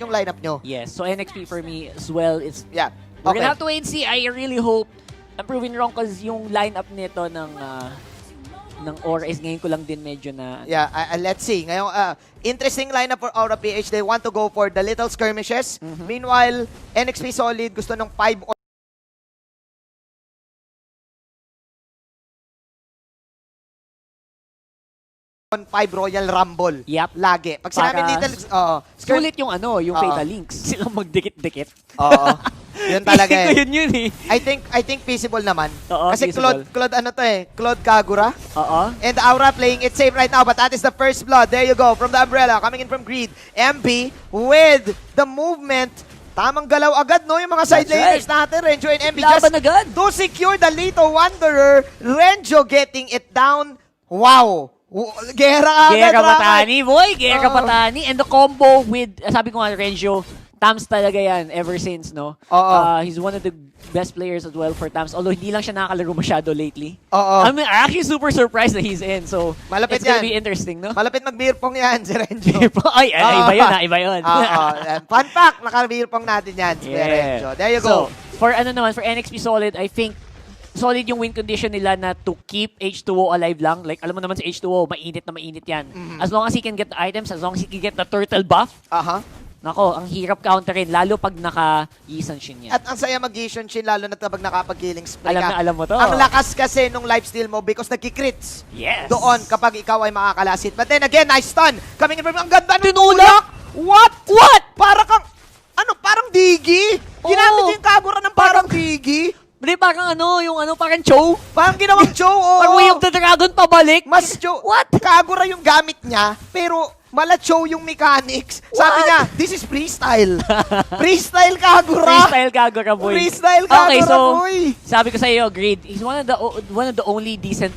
yung lineup nyo. Yes, so NxP for me as well, it's... Yeah. We're gonna have to wait and see. I really hope I'm proven wrong because yung lineup nito ng Aura is ngayon ko lang din medyo na... Yeah, let's see. Ngayon, interesting lineup for Aura PH. They want to go for the little skirmishes. Meanwhile, NxP Solid gusto ng 5 on 5 Royal Rumble. Yep. Lagi. Pag sinabi little... Sulit yung yung Fatal Links. Silang magdikit-dikit. Oo. Yun talaga eh. Yun eh. I think feasible naman. Kasi feasible. Claude ano to eh? Claude Kagura. Oo. And Aura playing it safe right now, but that is the first blood. There you go, from the Umbrella, coming in from Greed. MP with the movement. Tamang galaw agad, no? Yung mga side laners natin, Renjo and MP just agad to secure the Lito Wanderer. Renjo getting it down. Wow! Gera agad, Gera Patani, boy! Gera Patani. And the combo with, sabi ko nga, Renjo, Tams talaga yan ever since, no? He's one of the best players as well for Tams. Although hindi lang siya nakakalaro masyado lately. I'm actually super surprised that he's in. So, malapit it's gonna be interesting, no? Malapit mag-beerpong yan si Renjo. Ay, iba yun, iba yun. Fun fact, naka-beerpong natin yan si Renjo. There you go. So, for for NxP Solid, I think solid yung win condition nila na to keep H2O alive lang. Like, alam mo naman si H2O, mainit na mainit yan. As long as he can get the items, as long as he can get the turtle buff, nako, ang hirap counterin, lalo pag naka-Yisan Shin yan. At ang saya mag-Yisan Shin, lalo na kapag nakapag-healing spray ka. Alam mo to. Ang lakas kasi nung lifesteal mo because nagki-crits. Yes. Doon kapag ikaw ay makakalasit. But then again, nice stun. Coming in from, ang ganda ng tinulak! What? Para kang, parang digi? Ginamit yung Kagura ng parang digi? Hindi, parang parang Cho. Parang ginawang Cho, Parang Way of the Dragon pabalik. Mas Cho. What? Kagura yung gamit niya, pero mala Cho yung mechanics. Sabi niya, this is freestyle. Freestyle Kagura. Freestyle Kagura, boy. Freestyle Kagura, boy. Sabi ko sa iyo, Greed, he's one of the only decent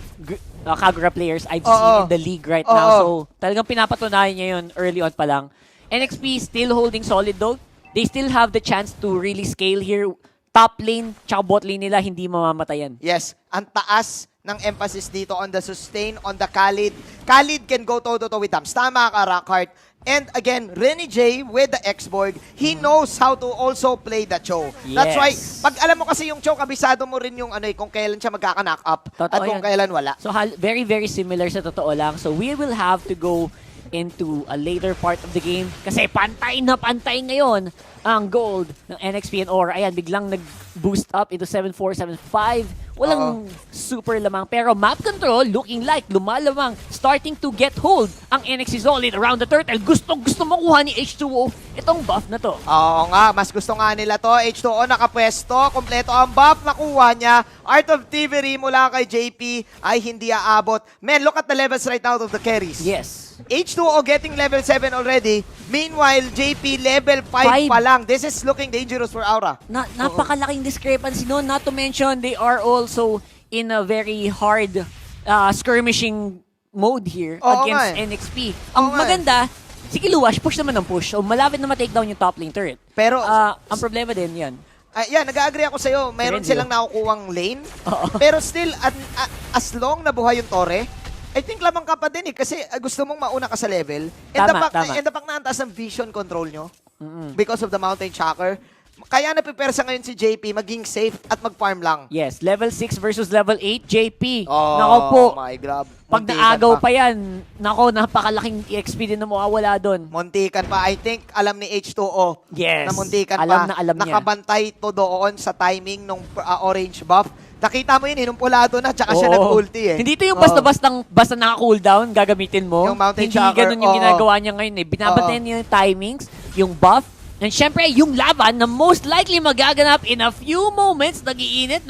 Kagura players I've seen in the league right now. So, talagang pinapatunayan niya yun early on pa lang. NxP still holding solid though. They still have the chance to really scale here. Top lane, tsaka bot lane nila, hindi mamamatayan. Yes, ang taas ng emphasis dito on the sustain, on the Khalid. Khalid can go toe-to-toe with Tams. Tama ka, Rockhart. And again, Renny J with the X-Borg, he knows how to also play the Cho. Yes. That's why, pag alam mo kasi yung Cho, kabisado mo rin yung kung kailan siya magkaka-knock up at kung kailan wala. So, very, very similar sa totoo lang. So, we will have to go into a later part of the game kasi pantay na pantay ngayon ang gold ng NxP and Aura. Ayan, biglang nag-boost up into 7-4, 7-5. Walang super lamang. Pero map control, looking like lumalamang, starting to get hold ang NxP Solid around the turtle. Gusto makuha ni H2O itong buff na to. Oo nga, mas gusto nga nila to. H2O nakapwesto, kompleto ang buff nakuha niya. Art of Thievery mula kay JP ay hindi aabot. Man, look at the levels right now of the carries. Yes. H2O getting level 7 already. Meanwhile, JP level 5 pa lang. This is looking dangerous for Aura. Napakalaking discrepancy no. Not to mention, they are also in a very hard skirmishing mode here against NxP. Ang maganda, sige Luwash, push naman ng push. So, malapit na ma-take down yung top lane turret. Pero, ang problema din yan. Yeah, nag-agree ako sa'yo. Mayroon silang nakukuwang lane. Pero still, as long na buhay yung Torre, I think lamang ka pa din eh. Kasi gusto mong mauna ka sa level. And the fact na antas ng vision control nyo because of the Mountain Shocker. Kaya napipersa ngayon si JP maging safe at mag-farm lang. Yes, level 6 versus level 8, JP. Nako po. My God. Pag naagaw pa yan, nako, napakalaking EXP din na mawawala doon. Muntikan pa. I think alam ni H2O yes, na muntikan alam pa. Alam niya. Nakabantay to doon sa timing ng orange buff. Nakita mo yun, inumpulado na, tsaka siya nag-ulti eh. Hindi ito yung basta naka-cooldown, gagamitin mo. Yung Mountain Hindi ganun yung ginagawa niya ngayon eh. Binabantayan niya yung timings, yung buff, and syempre yung laban na most likely magaganap in a few moments, nagiinit,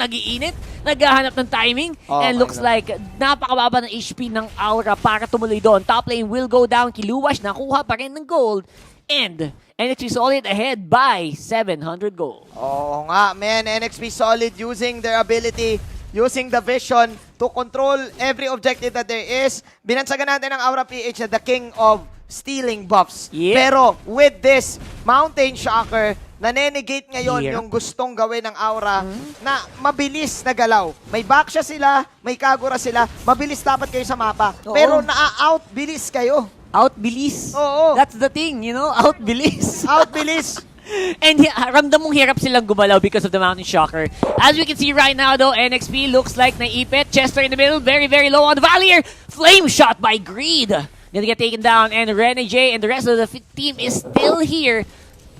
naghahanap ng timing, and looks like napakababa ng HP ng Aura para tumuloy doon. Top lane will go down, Kiluwash nakuha pa rin ng gold, and NxP Solid ahead by 700 gold. Oo nga, man. NxP Solid using their ability, using the vision to control every objective that there is. Binansagan natin ang Aura PH na the king of stealing buffs. Pero with this Mountain Shocker, nanenegate ngayon yung gustong gawin ng Aura na mabilis na galaw. May backsha sila, may Kagura sila, mabilis dapat kayo sa mapa. Pero naa-out, bilis kayo. Outbilis. Oo. That's the thing, you know? Outbilis. Outbilis. And ramdam mong hirap silang gumalaw because of the Mountain Shocker. As we can see right now though, NxP looks like naipit. Chester in the middle, very, very low on the Valier. Flame shot by Greed. Gonna get taken down, and Rene J and the rest of the team is still here.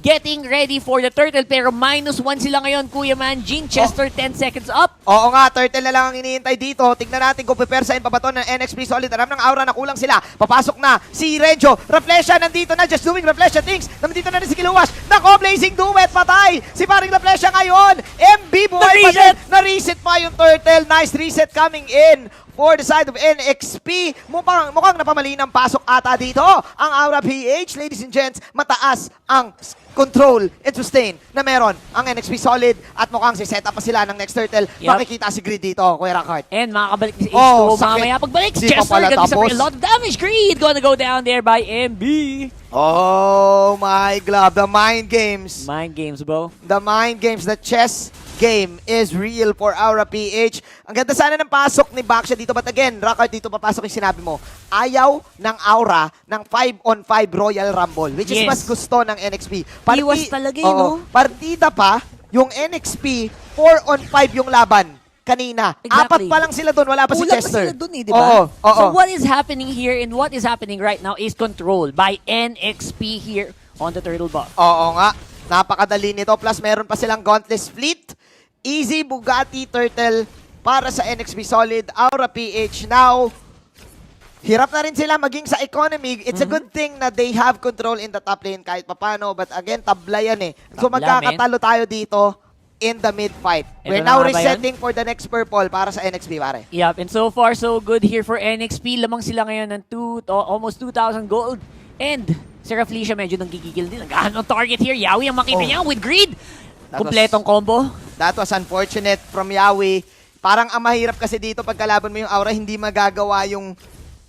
Getting ready for the turtle, pero -1 sila ngayon, Kuya Man. Gene Chester, 10 seconds up. Oo nga, turtle na lang ang iniintay dito. Tignan natin kung pipersahin pa ba ito ng NxP Solid. Aram ng aura na kulang sila. Papasok na si Renjo. Reflesha nandito na, just doing Reflesha things. Nandito na rin si Kiluwas. Nako, Blazing Duet, patay. Si paring Reflesha ngayon. MB buhay pa din. Na-reset pa yung turtle. Nice reset coming in for the side of NxP. Mukhang napamali ng pasok ata dito. Ang Aura PH, ladies and gents, mataas ang control and sustain na meron ang NxP Solid at mukhang si setup pa sila ng next turtle. Makikita si Greed dito, Kuya Rakart. And makakabalik si H2O mamaya pagbalik. Chester gonna be suffering a lot of damage. Greed gonna go down there by MB. Oh my God, the mind games. Mind games, bro. The mind games, the chess game is real for Aura PH. Ang ganda sana ng pasok ni Baksha dito. But again, Rakart, dito papasok yung sinabi mo. Ayaw ng Aura ng 5-on-5 Royal Rumble, which is mas gusto ng NxP. Iwas talaga yun, no? Partida pa, yung NxP, 4-on-5 yung laban kanina. Exactly. 4 pa lang sila doon, wala pa si Kulang Chester. pa sila doon eh, di ba? Oo. So what is happening here and what is happening right now is control by NxP here on the turtle buff. Oo nga. Napakadali nito. Plus, meron pa silang Gauntless Fleet. Easy Bugatti Turtle para sa NxP Solid. Aura PH now. Hirap na rin sila maging sa economy. It's a good thing na they have control in the top lane kahit papano. But again, tabla yan eh. So magkakatalo tayo dito in the mid-fight. We're now resetting for the next purple para sa NxP, pare. Yep, and so far so good here for NxP. Lamang sila ngayon ng almost 2,000 gold. And Seraph Felicia medyo nanggigigil din. Naghahanap ng target here. Yawi ang makita niya with Greed. Kompletong combo. That was unfortunate from Yawi. Parang ang mahirap kasi dito pag kalaban mo yung Aura, hindi magagawa yung,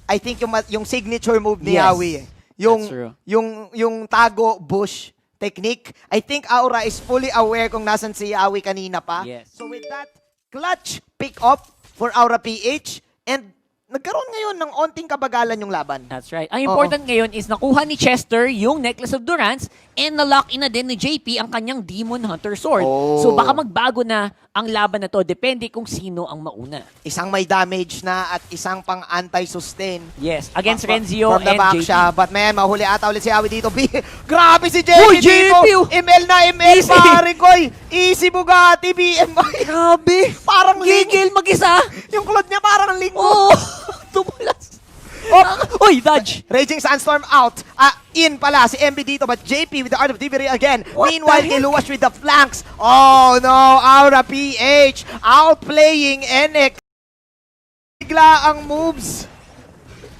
I think yung signature move ni Yawi. Yung tago bush technique. I think Aura is fully aware kung nasan si Yawi kanina pa. Yes. So with that, clutch pick up for Aura PH, and nagkaroon ngayon ng onting kabagalan yung laban. That's right. Ang important ngayon is nakuha ni Chester yung Necklace of Durance and na-lock in na din ni JP ang kanyang Demon Hunter Sword. So baka magbago na ang laban na to. Depende kung sino ang mauna. Isang may damage na at isang pang anti-sustain. Yes, against Renzio from the and back JP. siya. But man, mahuli ata ulit si Yawi dito. Grabe si JP Uy, dito. JP! ML na ML, Easy. pare koy. Easy Bugatti, BMI. Grabe! Parang ling. Gigil mag-isa! Yung cloud niya parang ling. Oh! Tumulas! Uy, dodge! Raging Sandstorm out. In pala si MB dito, but JP with the Art of Thievery again. What Meanwhile, the heck? Kiluwas with the flanks. Oh no, Aura PH outplaying NX. Bigla ang moves.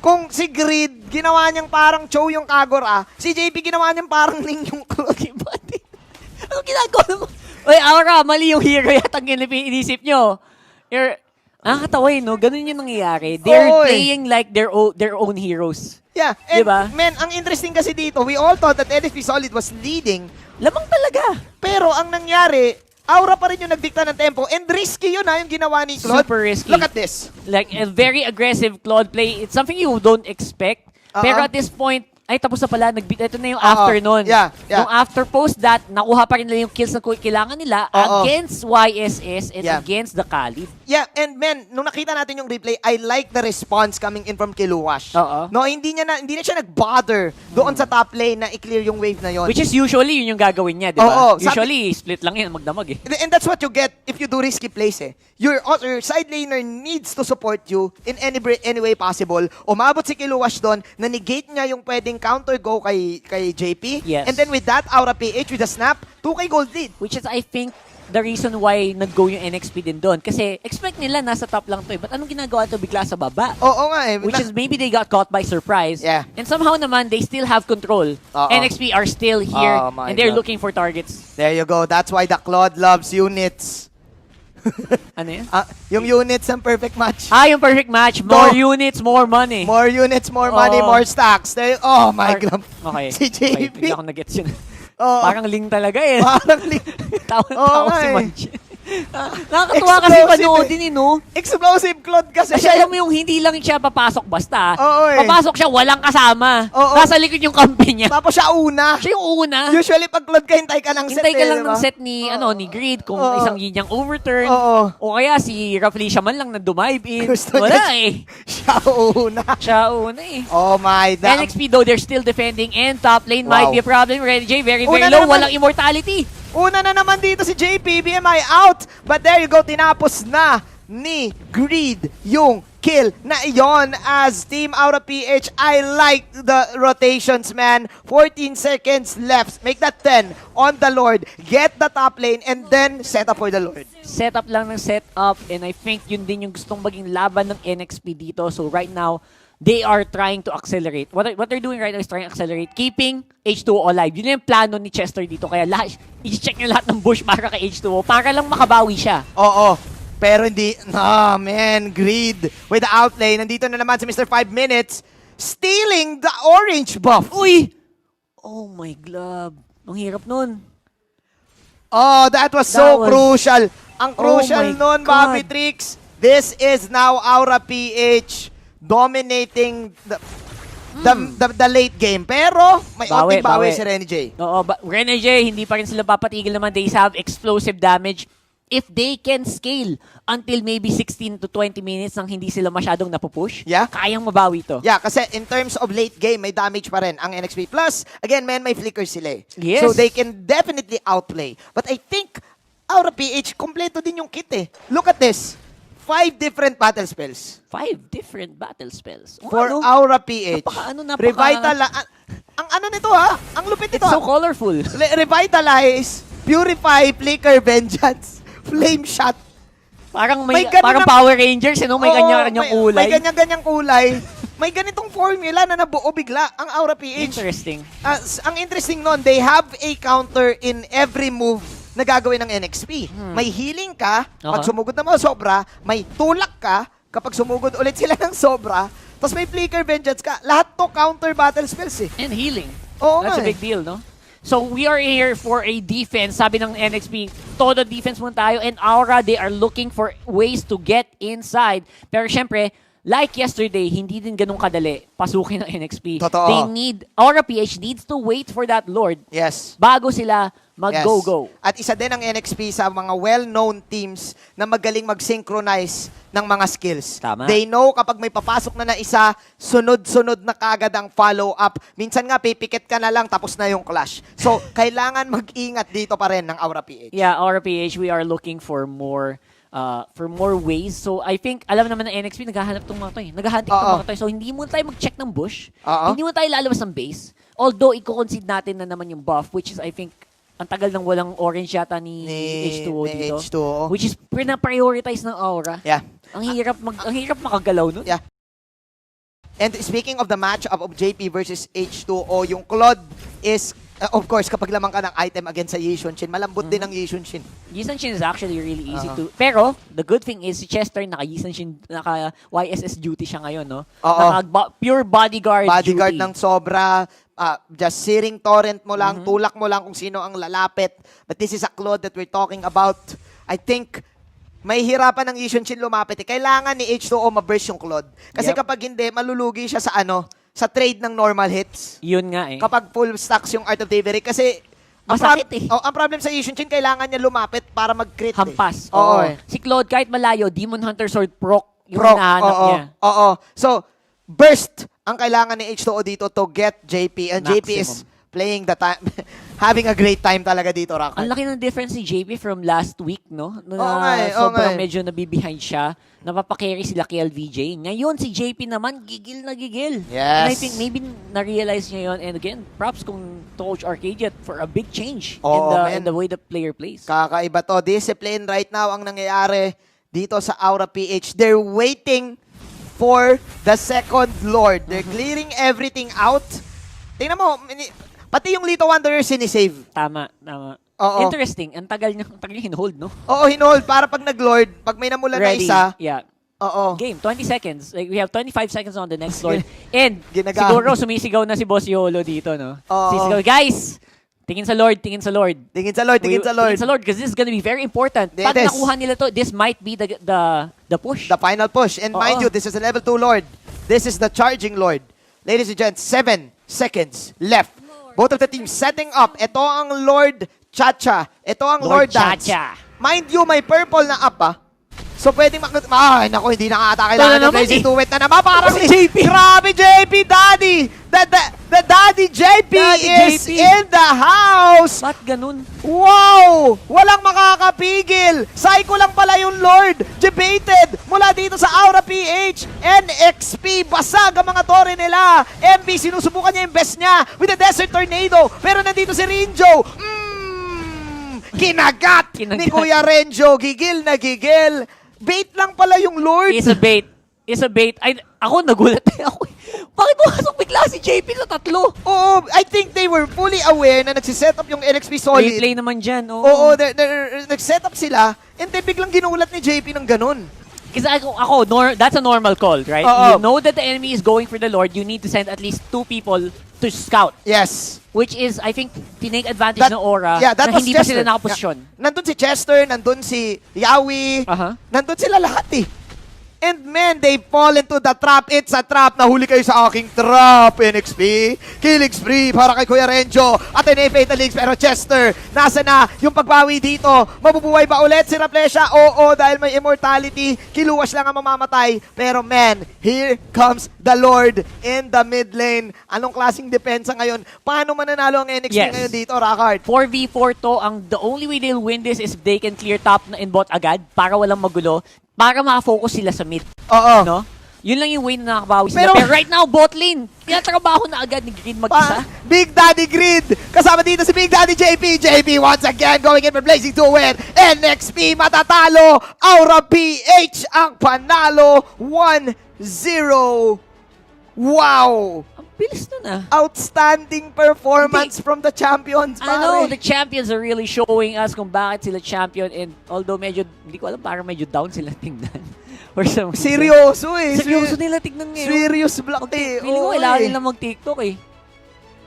Kung si Greed, ginawa niyang parang Cho yung Kagura, si JP ginawa niyang parang Ling yung Cloud. Ano ginagawa mo? Uy, Aura, mali yung hero yata ang inisip nyo. Nakakatawa yun, no? Ganun yung nangyayari. They're playing like their own heroes. Yeah, and diba? Man, ang interesting kasi dito, we all thought that NxP Solid was leading. Lamang talaga. Pero ang nangyari, Aura pa rin yung nagdikta ng tempo, and risky yun yung ginawa ni Claude. Super risky. Look at this. Like, a very aggressive Claude play. It's something you don't expect. Pero at this point, ay tapos na pala, ito na yung after nun. Yeah. Yung after post that, nakuha pa rin nila yung kills na kailangan nila against YSS and against the Khalid. Yeah, and man, nung nakita natin yung replay, I like the response coming in from Kiluwash. No, hindi na siya nag-bother doon sa top lane na i-clear yung wave na yon. Which is usually yun yung gagawin niya, di ba? Usually, split lang yan, magdamag eh. And that's what you get if you do risky plays eh. Your side laner needs to support you in any way possible. Umabot si Kiluwash doon, na-negate niya yung pwedeng counter go kay JP. Yes. And then with that, Aura PH with a snap, 2k gold lead. Which is, I think, the reason why nag-go yung NxP din doon. Kasi expect nila nasa top lang to eh. But anong ginagawa to bigla sa baba? Oo nga eh. Which is maybe they got caught by surprise. Yeah. And somehow naman, they still have control. NxP are still here and they're looking for targets. There you go. That's why the Claude loves units. Ano yun? Yung units ng perfect match. Yung perfect match. More units, more money. More units, more money, more stacks. Oh my God. Okay. Si JP. Hindi ako nag-gets yun. Parang Ling talaga eh. Parang Ling. Tawa si eh. Manchi. Nakakatuwa kasi panoodin no? Explosive Claude kasi. Kasi alam mo yung hindi lang siya papasok basta. Oo eh. Papasok siya, walang kasama. Oo. Nasa likod yung kampi niya. Tapos siya una. Siya yung una. Usually pag Claude ka, hintay ka ng set. Hintay ka lang diba? ng set ni, ni Grid kung Oo. isang yinyang overturn. Oo. O kaya si Raflesia man lang na dumive in. Gusto Wala niya- eh. Siya una. Siya una eh. Oh my God. NxP though, they're still defending and top lane might Wow. be a problem. Red J, very, very Una na low. naman. Walang immortality. Una na naman dito si JP, BMI out. But there you go, tinapos na ni Greed yung kill na iyon as Team Aura PH. I like the rotations, man. 14 seconds left. Make that 10 on the Lord. Get the top lane and then set up for the Lord. Setup lang ng setup and I think yun din yung gustong maging laban ng NxP dito. So right now, they are trying to accelerate. What they're doing right now is trying to accelerate, keeping H2O alive. Yun yung plano ni Chester dito. Kaya i-check nyo lahat ng bush para kay H2O para lang makabawi siya. Oo. Pero hindi, man, Greed with the outlay. Nandito na naman si Mr. 5 minutes, stealing the orange buff. Uy! Oh my glove. Ang hirap nun. Oh, that was so crucial. Ang crucial my nun, God. Bobby Tricks. This is now Aura PH dominating the late game. Pero may onting bawi si Renny J. Oo, Renny J, hindi pa rin sila papatigil naman. They have explosive damage. If they can scale until maybe 16 to 20 minutes nang hindi sila masyadong napupush, Yeah. kayang mabawi to. Yeah, kasi in terms of late game, may damage pa rin ang NxP. Plus, again, man, may flickers sila eh. Yes. So they can definitely outplay. But I think Aura PH, kompleto din yung kit eh. Look at this. 5 different battle spells. 5 different battle spells. For Aura PH. Napaka. Ang ano nito ha? Ang lupit nito. It's so colorful. Revitalize, Purify, Flicker, Vengeance, Flame Shot. Parang May ganun parang na- Power Rangers, may Oo, kanya-kanyang kulay. May ganyan-ganyang kulay. May ganitong formula na nabuo bigla ang Aura PH. Interesting. Ang interesting nun, they have a counter in every move na gagawin ng NxP. May healing ka, pag sumugod na mo sobra, may tulak ka, kapag sumugod ulit sila ng sobra, tapos may flicker vengeance ka. Lahat to counter battle spells eh. And healing. Oo That's nga a big deal, no? So we are here for a defense. Sabi ng NxP, todo defense muna tayo. And Aura, they are looking for ways to get inside. Pero syempre, like yesterday, hindi din ganun kadali pasukin ng NxP. Totoo. Aura PH needs to wait for that Lord Yes. bago sila mag-go-go. Yes. At isa din ang NxP sa mga well-known teams na magaling mag-synchronize ng mga skills. Tama. They know kapag may papasok na isa, sunod-sunod na kagad ang follow-up. Minsan nga, pipikit ka na lang, tapos na yung clash. So, kailangan mag-ingat dito pa rin ng Aura PH. Yeah, Aura PH, we are looking for more ways. So, I think, alam naman ng NxP, naghahanap itong mga to eh. Naghahanap itong mga to. So, hindi muna tayo mag-check ng bush. Hindi muna tayo lalabas ng base. Although, i-concede natin na naman yung buff, which is, I think, ang tagal ng walang orange yata ni H2O dito. H2O. Which is prioritize ng Aura. Yeah. Ang hirap makagalaw nun. Yeah. And speaking of the matchup of JP versus H2O, yung Claude is, of course, kapag lamang ka ng item against sa Yi Xunshin, malambot din ang Yi Xunshin. Yi Xunshin is actually really easy to... Pero, the good thing is, si Chester, naka-Yi Xunshin, naka-YSS duty siya ngayon, no? Pure bodyguard Bodyguard duty. ng sobra, just searing torrent mo lang, tulak mo lang kung sino ang lalapit. But this is a Claude that we're talking about. I think, may hirapan ng Yi Xunshin lumapit. Kailangan ni H2O ma-burst yung Claude. Kasi kapag hindi, malulugi siya sa trade ng normal hits. Yun nga eh. Kapag full stacks yung Art of Thievery. Kasi, masakit ang problem sa Yi Xunshin, kailangan niya lumapit para mag-crit. Hampas. Oo. Si Claude, kahit malayo, Demon Hunter Sword proc yung hinahanap niya. Oo. So, burst ang kailangan ni H2O dito to get JP. And Maximum. JP is playing the time, having a great time talaga dito, Rocker. Ang laki ng difference ni JP from last week, no? nga Sobrang eh. medyo nabibehind siya. Napapakarry sila kay LVJ. Ngayon, si JP naman, gigil na gigil. Yes. And I think maybe na-realize niya yun. And again, props kung Coach Arcadia for a big change in the way the player plays. Kakaiba to. Discipline right now ang nangyayari dito sa Aura PH. They're waiting for the second Lord. They're clearing everything out. Tingnan mo, pati yung Lito Wanderer sinisave. Tama. Oo. Interesting. Ang tagal niya hin-hold, no? Oo, hinold. Para pag nag-Lord, pag may namula na isa, Yeah. oo. Game, 20 seconds. Like, we have 25 seconds on the next Lord. And Ginagamit. siguro sumisigaw na si Boss Yolo dito, no? Oo. Sisigaw, guys, Tingin sa Lord, tingin sa Lord. Tingin sa Lord, tingin sa Lord. Tingin sa Lord, because this is gonna be very important. It Pag is. nakuha nila to, this might be the push. The final push. And mind you, this is a level 2 Lord. This is the charging Lord. Ladies and gents, 7 seconds left. Both of the teams setting up. Ito ang Lord Chacha. Ito ang Lord, Dance. Chacha. Mind you, may purple na up So pwedeng ay, naku, hindi na ata kailangan ng Blazing Duet na naman. Parang si JP. Grabe, JP, Daddy. The Daddy JP Daddy is JP. in the house. Ba't ganun? Wow! Walang makakapigil! Psycho lang pala yung Lord! Debated mula dito sa Aura PH! NxP! Basag ang mga tore nila! MB, sinusubukan niya yung best niya with the Desert Tornado! Pero nandito si Rinjo! Kinagat ni Kuya Renjo! Gigil na gigil! Bait lang pala yung Lord! It's a bait. It's a bait. Ay, ako nagulat ako. Bakit pumasok bigla si JP sa tatlo? Oo, I think they were fully aware na nagsiset up yung NxP Solid. Replay naman dyan. Oo, nag-set up sila, and then biglang ginulat ni JP ng ganun. Kasi that's a normal call, right? Oo. You know that the enemy is going for the Lord, you need to send at least 2 people to scout. Yes. Which is, I think, tinake advantage ng Aura that na was hindi pa Chester. sila nakaposisyon. Nandun si Chester, nandun si Yawi, nandun sila lahat And man, they fall into the trap. It's a trap. Nahuli kayo sa aking trap, NxP. Killing spree para kay Kuya Renjo. At Fatal Links. Pero Chester, nasa na yung pagbawi dito? Mabubuhay ba ulit si Raplesha? Oo, dahil may immortality. Kiluwas lang ang mamamatay. Pero man, here comes the Lord in the mid lane. Anong klaseng depensa ngayon? Paano mananalo ang NxP ngayon dito, Rockart? 4v4 to. The only way they'll win this is if they can clear top and bot agad para walang magulo. Para makafocus sila sa mid. Oo. No? Yun lang yung way na nakakabawi sila. Pero right now, bot lane. Tinatrabaho na agad ni Grid mag-isa. Big Daddy Grid. Kasama dito si Big Daddy JP. JP once again going in for Blazing Duet. NxP matatalo. Aura PH ang panalo. 1-0. Wow. Ang bilis nun Outstanding performance from the champions, pare. I know, the champions are really showing us kung bakit sila champion, and although medyo, hindi ko alam, parang medyo down sila tingnan. Or some Seryoso Seryoso nila tignan ngayon. Serious block Feeling ko kailangan nila mag-TikTok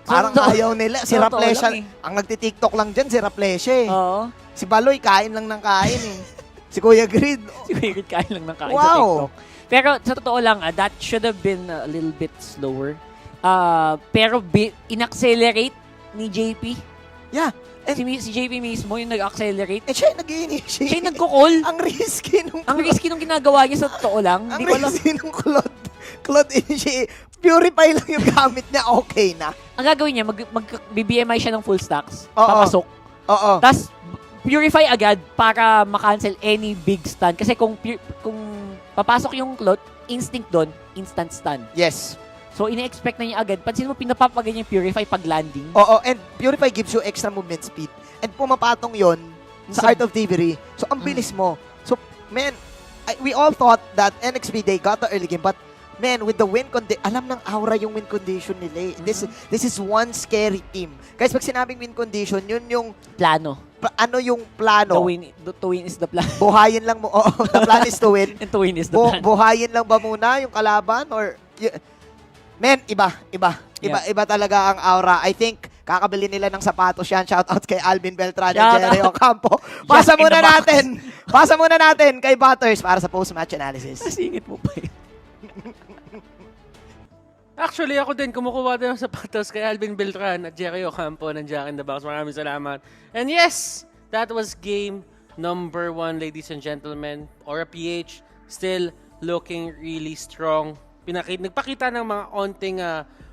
Parang ayaw nila. Si Raplesha, ang nagti-TikTok lang dyan, si Raplesha Oo. Si Baloy, kain lang ng kain Si Kuya Grid. Si Kuya Grid kain lang ng kain sa TikTok. Pero sa totoo lang, that should have been a little bit slower. Pero in-accelerate ni JP. Yeah. Si JP mismo yung nag-accelerate. Siya yung nag-i-initiate. Siya yung nagko-call. Ang risky nung Ang risky nung ginagawa niya sa totoo lang. Ang risky nung Claude initiate. Purify lang yung gamit niya, okay na. Ang gagawin niya, mag-BBMI siya ng full stacks. Oo. Papasok. Oo. Tapos, purify agad para makancel any big stun. Kasi kung papasok yung Claude, instinct doon, instant stun. Yes. So, ine-expect na niya agad. Pansin mo, pinapapagan niya yung Purify pag landing. Oo, and Purify gives you extra movement speed. And pumapatong yon sa Art of Thievery. So, ang bilis mo. So, man, we all thought that NxP, they got the early game, but man, with the win condition, alam ng Aura yung win condition nila. This is one scary team. Guys, pag sinabing win condition, yun yung plano. Ano yung plano? To win is the plan. Buhayin lang mo. Oh, the plan is to win. And to win is the plan. Buhayin lang ba muna yung kalaban? Or... Man, iba talaga ang Aura. I think kakabili nila ng sapatos yan. Shoutout kay Alvin Beltran at Jerry Ocampo. Pasa muna natin kay Butters para sa post-match analysis. Nasingit mo pa yun. Actually, ako din kumukuha din ng sapatos kay Alvin Beltran at Jerry Ocampo ng Jack in the Box. Maraming salamat. And yes, that was game number 1, ladies and gentlemen. Aura PH still looking really strong. Nagpakita ng mga onting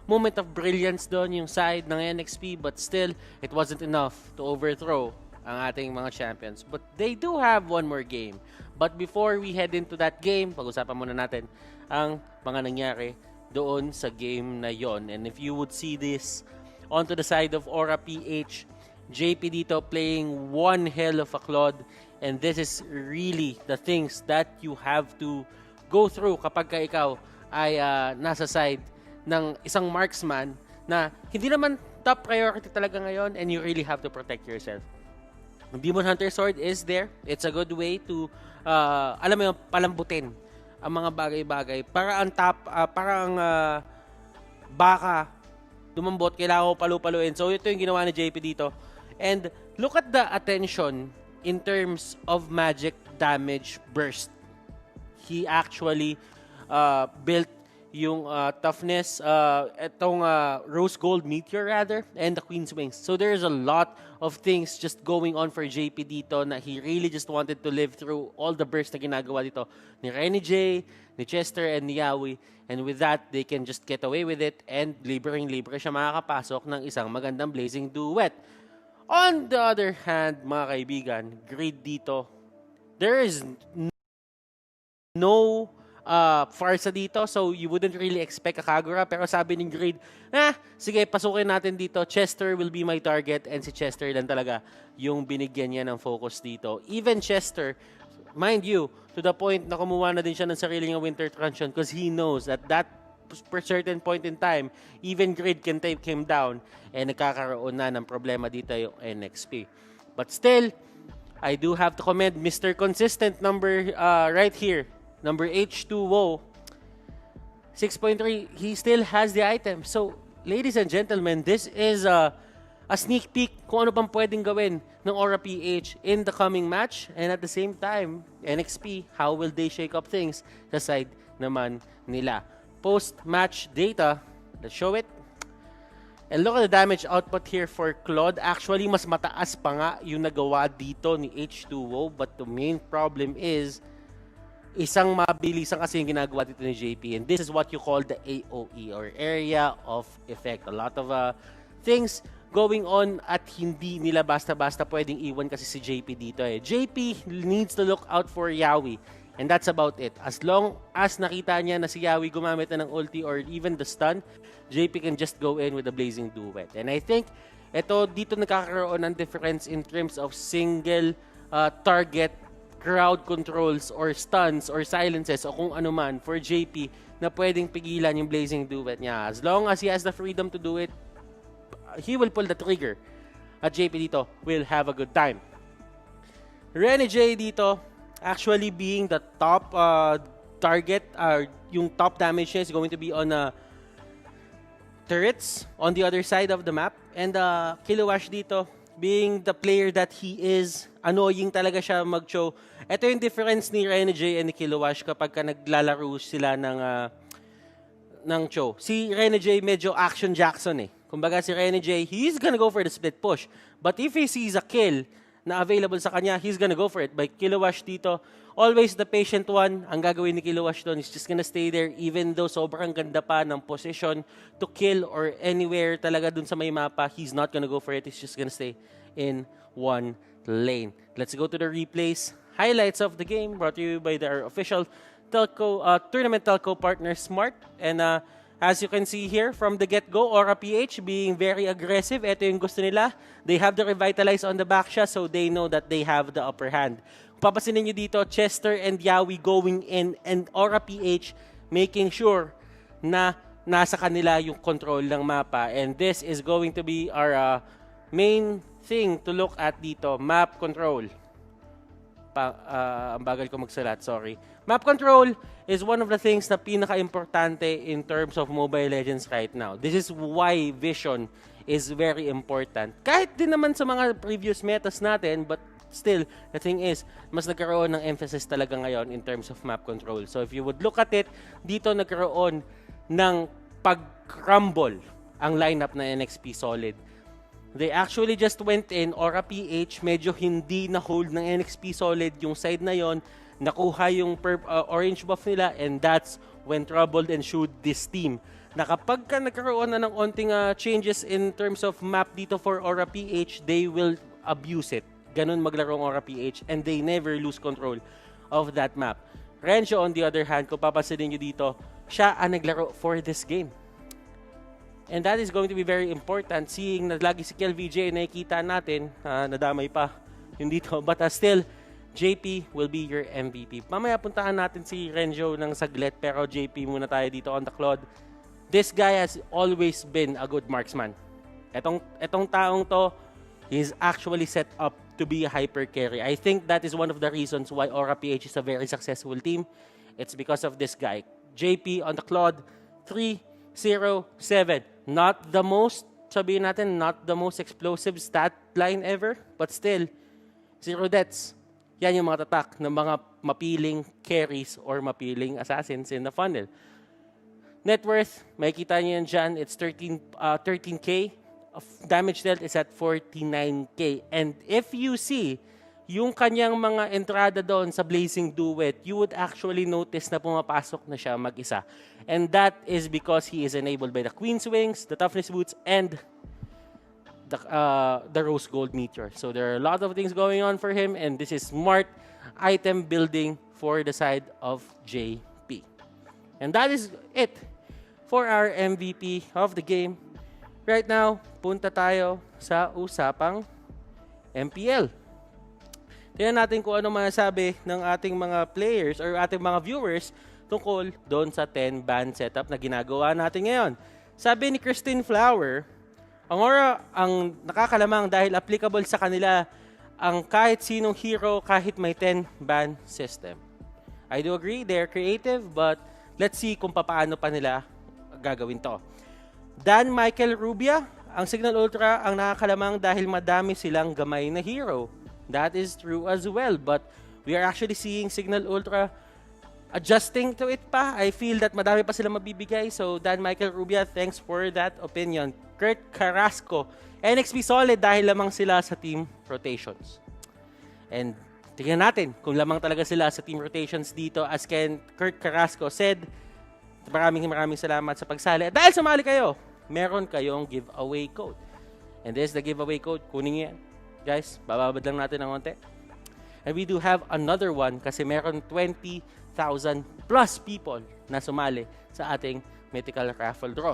moment of brilliance doon yung side ng NxP, but still, it wasn't enough to overthrow ang ating mga champions. But they do have one more game. But before we head into that game, pag-usapan muna natin ang mga nangyari doon sa game na yon. And if you would see this onto the side of Aura PH, JP dito playing one hell of a Claude, and this is really the things that you have to go through kapag ka ikaw ay nasa side ng isang marksman na hindi naman top priority talaga ngayon, and you really have to protect yourself. The Demon Hunter Sword is there. It's a good way to, alam mo yung palambutin ang mga bagay-bagay. Para ang baka lumambot, kailangan ko palu-paluin. So ito yung ginawa ni JP dito. And look at the attention in terms of magic damage burst. He actually built yung toughness, itong rose gold meteor rather, and the queen's wings. So there's a lot of things just going on for JP dito na he really just wanted to live through all the bursts na ginagawa dito ni Renny J, ni Chester, and ni Yawi. And with that, they can just get away with it and libreng-libre siya makakapasok ng isang magandang blazing duet. On the other hand, mga kaibigan, Greed dito, there is no farsa dito, so you wouldn't really expect a Kagura. Pero sabi ni Greed, sige, pasukin natin dito. Chester will be my target, and si Chester lang talaga yung binigyan niya ng focus dito. Even Chester, mind you, to the point na kumuha na din siya ng sarili niyang Winter Truncheon because he knows that per certain point in time, even Greed can take him down, and nagkakaroon na ng problema dito yung NxP. But still, I do have to commend Mr. Consistent number right here, number H2O, 6.3, he still has the item. So, ladies and gentlemen, this is a sneak peek kung ano pang pwedeng gawin ng Aura PH in the coming match. And at the same time, NxP, how will they shake up things sa side naman nila? Post-match data, let's show it. And look at the damage output here for Claude. Actually, mas mataas pa nga yung nagawa dito ni H2O. But the main problem is, isang mabilisan kasi yung ginagawa dito ni JP. And this is what you call the AOE or Area of Effect. A lot of things going on at hindi nila basta-basta pwedeng iwan kasi si JP dito eh. JP needs to look out for Yawi. And that's about it. As long as nakita niya na si Yawi gumamit na ng ulti or even the stun, JP can just go in with a blazing duet. And I think dito nagkakaroon ng difference in terms of single target crowd controls or stuns or silences o kung ano man for JP na pwedeng pigilan yung blazing duet niya. As long as he has the freedom to do it, he will pull the trigger. At JP dito will have a good time. Renny J dito, actually being the top target, yung top damage niya is going to be on turrets on the other side of the map. And Kilowash dito, being the player that he is, annoying talaga siya mag-show. Ito yung difference ni Renny J and ni Kilowash kapag naglalaro sila ng show. Si Renny J medyo action Jackson eh. Kumbaga si Renny J, he's gonna go for the split push. But if he sees a kill na available sa kanya, he's gonna go for it. By Kilowash dito, always the patient one. Ang gagawin ni Kilowash doon is just gonna stay there even though sobrang ganda pa ng position to kill or anywhere talaga dun sa may mapa, he's not gonna go for it. He's just gonna stay in one lane. Let's go to the replays. Highlights of the game brought to you by their official tournament telco partner Smart. And as you can see here from the get-go, Aura PH being very aggressive. Ito yung gusto nila. They have the Revitalize on the back siya, so they know that they have the upper hand. Papasinin nyo dito, Chester and Yawi going in and Aura PH making sure na nasa kanila yung control ng mapa. And this is going to be our main thing to look at dito, map control. Ang bagal ko magsalat, sorry. Map control is one of the things na pinaka-importante in terms of Mobile Legends right now. This is why vision is very important. Kahit din naman sa mga previous metas natin, but still, the thing is, mas nagkaroon ng emphasis talaga ngayon in terms of map control. So if you would look at it, dito nagkaroon ng pag-crumble ang lineup na NxP Solid. They actually just went in, Aura PH, medyo hindi na-hold ng NxP Solid yung side na yon, nakuha yung orange buff nila, and that's when troubled ensued this team. Na kapag ka nagkaroon na ng onting changes in terms of map dito for Aura PH, they will abuse it. Ganun maglaro ang Aura PH, and they never lose control of that map. Renzo, on the other hand, kung papansinin nyo dito, siya ang naglaro for this game. And that is going to be very important, seeing na lagi si KelVJ nakikita natin, nadamay pa yung dito. But still, JP will be your MVP. Mamaya puntahan natin si Renzo ng saglit, pero JP muna tayo dito on the Claude. This guy has always been a good marksman. Etong taong to, he's actually set up to be a hyper carry. I think that is one of the reasons why Aura PH is a very successful team. It's because of this guy. JP on the Claude, 3-0-7. Not the most, sabihin natin, not the most explosive stat line ever, but still, 0 deaths. Yan yung mga tatak ng mga mapiling carries or mapiling assassins in the funnel. Net worth, makikita niyo yan dyan, it's 13K. Damage dealt is at 49K. And if you see, yung kanyang mga entrada doon sa Blazing Duet, you would actually notice na pumapasok na siya mag-isa. And that is because he is enabled by the Queen's Wings, the Toughness Boots, and the Rose Gold Meteor. So there are a lot of things going on for him, and this is smart item building for the side of JP. And that is it for our MVP of the game. Right now, punta tayo sa usapang MPL. Tingnan natin kung ano masasabi ng ating mga players or ating mga viewers tungkol doon sa 10-ban setup na ginagawa natin ngayon. Sabi ni Christine Flower, ang Aura ang nakakalamang dahil applicable sa kanila ang kahit sinong hero kahit may 10-ban system. I do agree, they're creative, but let's see kung paano pa nila gagawin to. Dan Michael Rubia, ang Signal Ultra ang nakakalamang dahil madami silang gamay na hero. That is true as well, but we are actually seeing Signal Ultra adjusting to it pa. I feel that madami pa silang mabibigay. So Dan Michael Rubia, thanks for that opinion. Kurt Carrasco, NxP solid dahil lamang sila sa team rotations. And tingnan natin kung lamang talaga sila sa team rotations dito. As Kurt Carrasco said, maraming salamat sa pagsali. At dahil sumali kayo, meron kayong giveaway code. And this is the giveaway code. Kunin nyo yan. Guys, bababad lang natin ng konti. And we do have another one kasi meron 20,000 plus people na sumali sa ating Mythical Raffle Draw.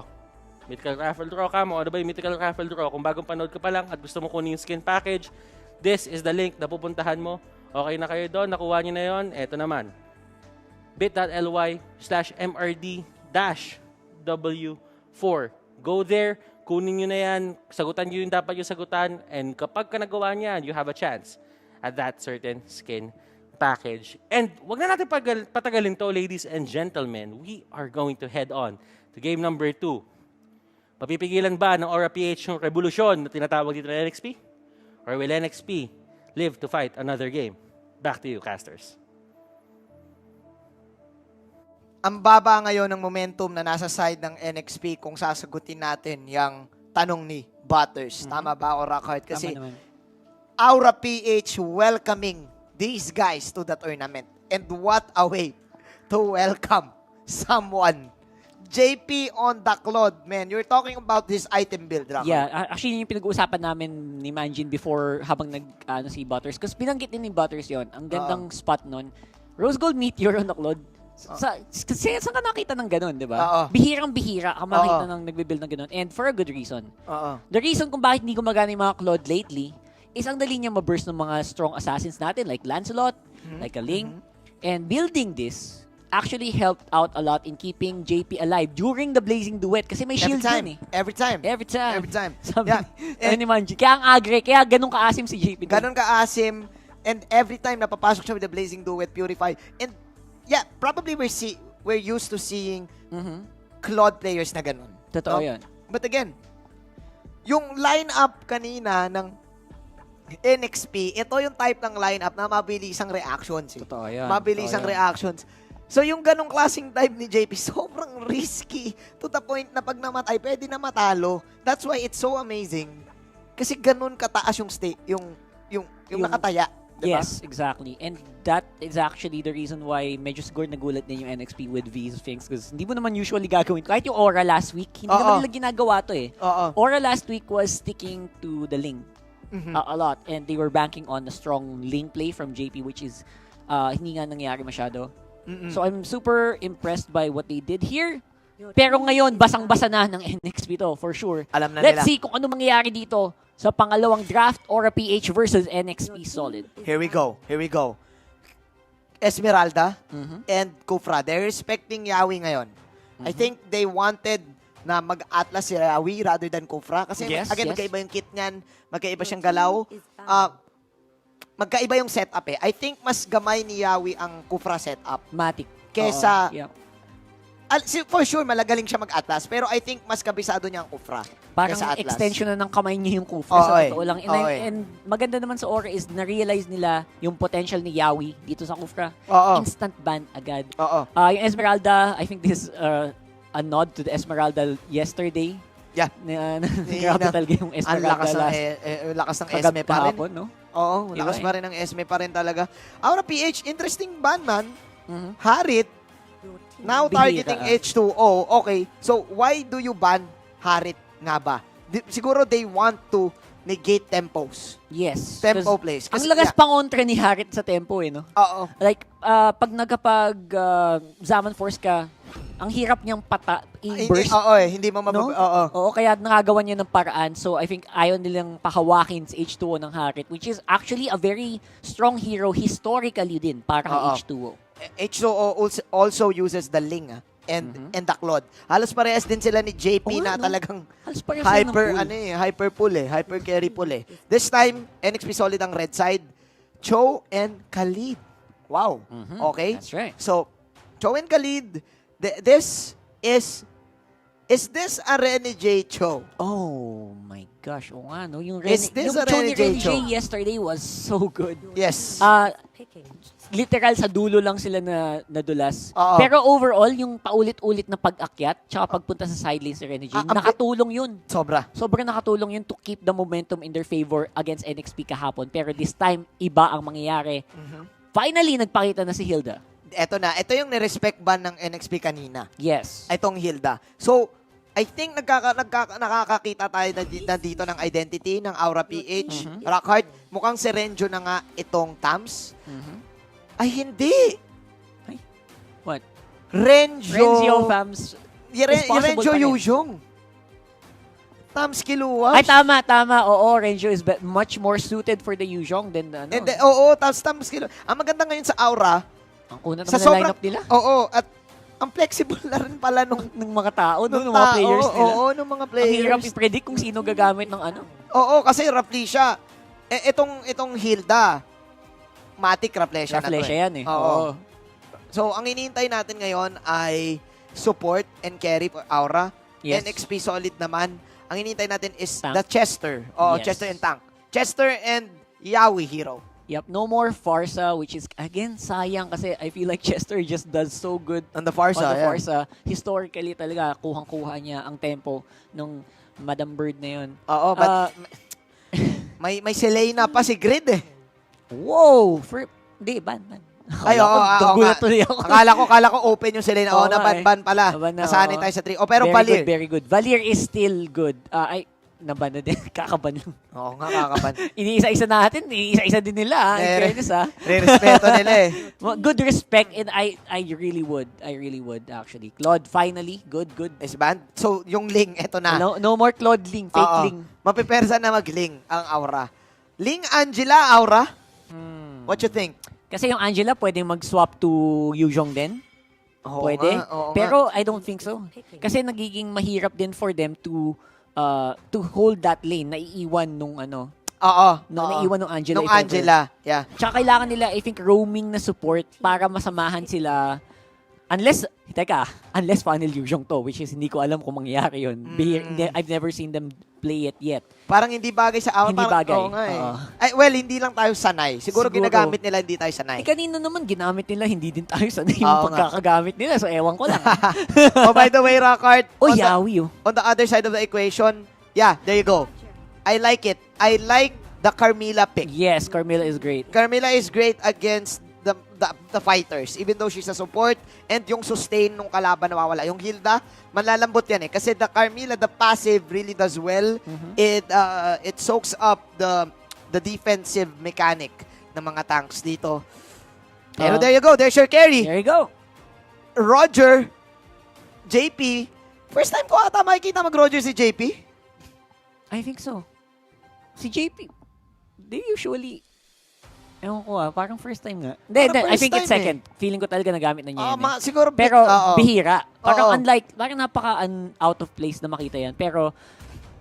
Mythical Raffle Draw ka mo. Ano ba yung Mythical Raffle Draw? Kung bagong panood ka pa lang at gusto mo kunin yung skin package, this is the link na pupuntahan mo. Okay na kayo doon, nakuha nyo na yun. Eto naman. bit.ly/mrd-w4. Go there, kunin nyo na yan, sagutan nyo yung dapat yung sagutan, and kapag ka nagawa niyan, you have a chance at that certain skin package. And wag na natin patagalin to, ladies and gentlemen. We are going to head on to game number 2. Papipigilan ba ng Aura PH yung revolusyon na tinatawag dito ng NxP? Or will NxP live to fight another game? Back to you, casters. Ang baba ngayon ng momentum na nasa side ng NxP kung sasagutin natin yung tanong ni Butters. Tama ba ako, Rockhart? Kasi Aura PH welcoming these guys to the tournament. And what a way to welcome someone. JP on the Claude, man. You're talking about this item build, Rockhart. Yeah, actually yung pinag-uusapan namin ni Manjin before habang si Butters. Kasi binanggit din ni Butters yon. Ang gandang spot nun. Rose Gold Meteor on the Claude. Kasi saan ka nakita ng ganun, di ba? Bihirang-bihira ka makita ng nagbe-build ng ganun. And for a good reason. The reason kung bakit hindi gumagana yung mga Claude lately is ang dali niya ma-burst ng mga strong assassins natin like Lancelot, like a Ling. And building this actually helped out a lot in keeping JP alive during the Blazing Duet kasi may shield yun eh. Every time. Sabi ni Manji. Kaya ang agre, kaya ganun kaasim si JP. Ganun kaasim. And every time napapasok siya with the Blazing Duet, Purify. And yeah, probably we're used to seeing Claude players na ganun. Totoo yun. But again, yung lineup kanina ng NxP, ito yung type ng lineup na mabilisang reactions. Totoo yan. Mabilisang reactions. So yung ganong klaseng type ni JP, sobrang risky to the point na pag namatay, pwede na matalo. That's why it's so amazing. Kasi ganun kataas yung state, yung nakataya. Diba? Yes, exactly. And that is actually the reason why medyo siguro nagulat din yung NxP with these things because hindi mo naman usually gagawin. Kahit yung Aura last week, hindi naman nila ginagawa to eh. Aura last week was sticking to the Ling a lot and they were banking on a strong Ling play from JP which is hindi nga nangyari masyado. So I'm super impressed by what they did here. Pero ngayon, basang-basa na ng NxP to, for sure. Alam na Let's nila. see kung ano mangyayari dito sa pangalawang draft, Aura PH versus NxP Solid. Here we go. Esmeralda and Kufra, they're respecting Yawi ngayon. I think they wanted na mag-atlas si Yawi rather than Kufra. Kasi magkaiba yung kit niyan, magkaiba siyang galaw. Magkaiba yung setup eh. I think mas gamay ni Yawi ang Kufra setup. Matic. Kesa for sure, malagaling siya mag-Atlas. Pero I think mas kabisado niya ang Kufra. Parang kaysa Atlas. extension na ng kamay niya yung Kufra Oo, sa eh. totoo lang. Oo, eh. And maganda naman sa Aura is na-realize nila yung potential ni Yawi dito sa Kufra. Oo. Instant ban agad. Oo. Yung Esmeralda, I think this is a nod to the Esmeralda yesterday. Yeah. Grabe talaga yung Ang Esmeralda lakas ng Esme pa rin. kahapon, no? Oo, Iba lakas eh. pa rin ng Esme pa rin talaga. Aura PH, interesting ban, man. Mhm. Harit, now Bihira, targeting H2O. Okay, so why do you ban Harit nga ba? Siguro they want to negate tempos. Yes. Tempo 'Cause plays. Ang lagas pangontra ni Harit sa tempo, eh, no? Oo. Like, pag Zaman Force ka, ang hirap niyang i-burst. Oo, hindi mo No? Oo. Oo, kaya nangagawa niya ng paraan. So, I think ayaw nilang pahawakin sa H2O ng Harit, which is actually a very strong hero historically din para kay Oo. H2O. H2O also uses the Ling and the Claude. Halos parehas din sila ni JP Oo, na no? talagang Halos parehas sila ng hyper pool. hyper pull hyper carry pull This time NxP solid ang red side. Cho and Khalid. Wow. Okay? That's right. So, Cho and Khalid, this is this a Rene J Cho? Oh my gosh. Oo nga, no? Yung Is this a Cho ni Rene J. Rene J yesterday was so good. Yes. Literal sa dulo lang sila na nadulas. Oo. Pero overall, yung paulit-ulit na pag-akyat tsaka pagpunta sa sideline si Rene J, ang nakatulong yun. Sobra. Sobrang nakatulong yun to keep the momentum in their favor against NxP kahapon. Pero this time, iba ang mangyayari. Finally, nagpakita na si Hilda. Ito na. Ito yung ni-respect ban ng NxP kanina. Yes. Itong Hilda. So, I think nakakakita tayo na dito ng identity ng Aura PH. Rockhard, mukhang si Renjo na nga itong Tams. Ay, hindi. What? Renjo fams. Renjo possible pa rin. Yuzhong. Tams Kiluwas. Ay, tama. Oo, Renjo is much more suited for the Yuzhong than ano. And then, oo, Tams Kiluwas. Ang maganda ngayon sa Aura, Ang kuna sa naman na sobrang, lineup nila. oo, at ang flexible na rin pala nung Ng mga tao, ng mga players nila. Oo, nung mga Ang hirap players. i-predict kung sino gagamit ng ano. Oo, kasi Rafflesia. Itong Hilda, Matic Rafflesia na to. Rafflesia yan eh. Oo. So, ang iniintay natin ngayon ay support and carry for Aura. Yes. NxP solid naman. Ang iniintay natin is Tank. the Chester. Oo, Yes. Chester and Tank. Chester and Yawi hero. Yep, no more Farsa, which is, again, sayang kasi I feel like Chester just does so good On the Farsa, on the yeah. Farsa. Historically talaga, kuhang-kuha niya ang tempo nung Madam Bird na yun. Oo, but may Selena pa si Grid eh. Wow! Hindi, ban. Ay, oo, Nagulat nga. tuloy ako. Akala ko open yung Selena. Oo Oo, nga naban pala. Naban na, Nasanay oo. tayo sa 3. Pero very Valir. good, very good. Valir is still good. Naban na din. Kakaban lang. Oo nga, kakaban. Iniisa-isa natin. Iniisa-isa din nila. In fairness, Re-respeto nila eh. Good respect and I really would. I really would actually. Claude, finally. Good. Is band. So, yung Ling, eto na. No more Claude Ling. Fake Oo. Ling. Mapipersa na mag-Ling ang Aura. Ling Angela, Aura? What you think? Kasi yung Angela pwedeng mag-swap to Yuzhong din. Oo Pwede. nga, oo Pero I don't think so. Kasi nagiging mahirap din for them to hold that lane na iiwan nung ano. Oo. Naiiwan nung Angela. Nung if ever. Angela. Yeah. Tsaka kailangan nila, I think, roaming na support para masamahan sila. Unless Funnel Yuzhong to, which is hindi ko alam kung mangyayari yun. I've never seen them play it yet. Parang hindi bagay sa Aura. Hindi bagay. Oo nga eh. Oo. Ay, well, hindi lang tayo sanay. Siguro ginagamit nila, hindi tayo sanay. Kanina naman, ginamit nila, hindi din tayo sanay Oo yung nga. pagkakagamit nila. So, ewan ko lang. Oh, by the way, Rockart, Yawi. on the other side of the equation, yeah, there you go. I like it. I like the Carmilla pick. Yes, Carmilla is great. Carmilla is great against the fighters, even though she's a support, and yung sustain nung kalaban na nawawala. Yung Hilda, manlalambot yan eh. Kasi the Carmilla, the passive really does well. It soaks up the defensive mechanic ng mga tanks dito. Pero there you go. There's your carry. There you go. Roger, JP. First time ko ata makikita mag-Roger si JP. I think so. Si JP, they usually... Ewan ko parang first time nga. Hindi, I think it's second. Feeling ko talaga nagamit na niya yan. Siguro, Pero bihira. Parang Oo. parang out of place na makita yan. Pero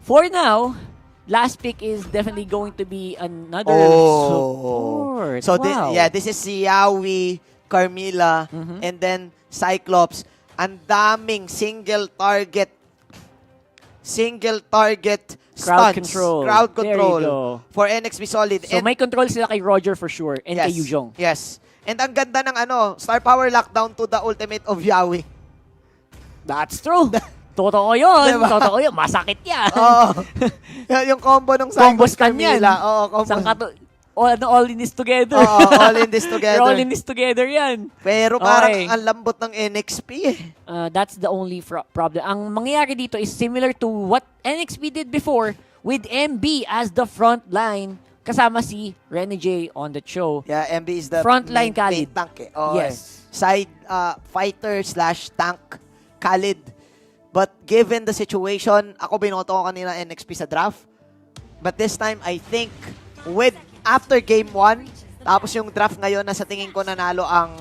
for now, last pick is definitely going to be another support. So, wow. this is si Yawi, Carmilla, and then Cyclops. ang daming single target Crowd stunts. control. Crowd There you control go. for NxP Solid. So may control sila kay Roger for sure and yes, kay Yuzhong. Yes. And ang ganda ng star power lockdown to the ultimate of Yawi. That's true. Totoo yun. Diba? Totoo yun. Masakit yan. Oo. yung combo ng Combos kan yan. Oo, combo. All in this together. Oo, all in this together. All in this together yan. Pero parang Okay. ang lambot ng NxP eh. That's the only problem. Ang mangyayari dito is similar to what NxP did before with MB as the front line kasama si Rene J on the show. Yeah, MB is the Frontline main Khalid. tank eh. Oo, Yes. Side fighter / tank Khalid. But given the situation, ako binoto ko kanina NxP sa draft. But this time, I think after game 1, tapos yung draft ngayon na sa tingin ko nanalo ang